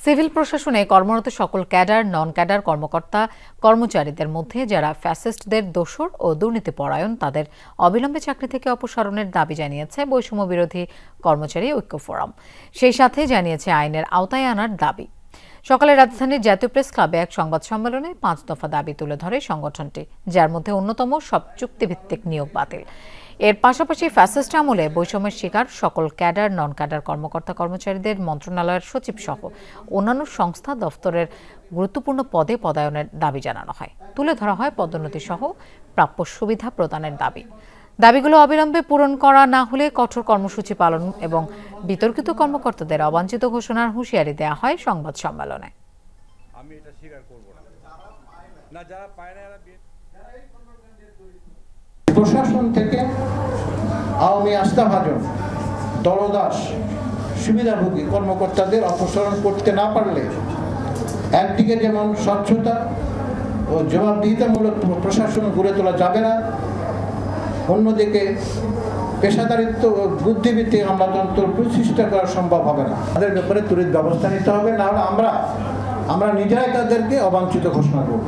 Civil প্রশাসনে কর্মরত সকল ক্যাডার নন ক্যাডার কর্মকর্তা কর্মচারীদের মধ্যে যারা ফ্যাসিস্টদের দোসর ও দুর্নীতিপরায়ণ তাদের অবিলম্বে চাকরি থেকে অপসারণের দাবি জানিয়েছে বৈষম্য বিরোধী কর্মচারী ঐক্য ফোরাম। সেই সাথে জানিয়েছে আইনের আওতায় আনার দাবি। সকালে রাজধানীর জাতীয় প্রেস ক্লাবে এক সংবাদ সম্মেলনে 5 দফা দাবি তুলে ধরে সংগঠনটি, যার মধ্যে অন্যতম সব চুক্তিভিত্তিক নিয়োগ বাতিল। এর পাশাপাশি ফ্যাসিস্ট আমলে বৈষম্যের শিকার সকল ক্যাডার নন ক্যাডার কর্মকর্তা কর্মচারীদের মন্ত্রণালয়ের সচিব সহ অন্যান্য সংস্থা দফতরের গুরুত্বপূর্ণ পদে পদায়নের দাবি জানানো হয়। তুলে ধরা হয় পদোন্নতি সহ প্রাপ্য সুবিধা প্রদানের দাবি। দাবিগুলো অবিলম্বে পূরণ করা না হলে কঠোর কর্মসূচি পালন এবং বিতর্কিত কর্মকর্তাদের অবাঞ্ছিত ঘোষণার হুঁশিয়ারি দেওয়া হয় সংবাদ সম্মেলনে। প্রশাসন থেকে আওয়ামী আস্থাভাজন, দলদাস, সুবিধাভোগী কর্মকর্তাদের অপসারণ করতে না পারলে একদিকে যেমন স্বচ্ছতা ও জবাবদিহিতামূলক প্রশাসন গড়ে তোলা যাবে না, অন্যদিকে পেশাদারিত্ব ও বুদ্ধিভিত্তিক আমলাতন্ত্র প্রতিষ্ঠা করা সম্ভব হবে না। তাদের ব্যাপারে ত্বরিত ব্যবস্থা নিতে হবে, না হলে আমরা নিজেরাই তাদেরকে অবাঞ্ছিত ঘোষণা করব।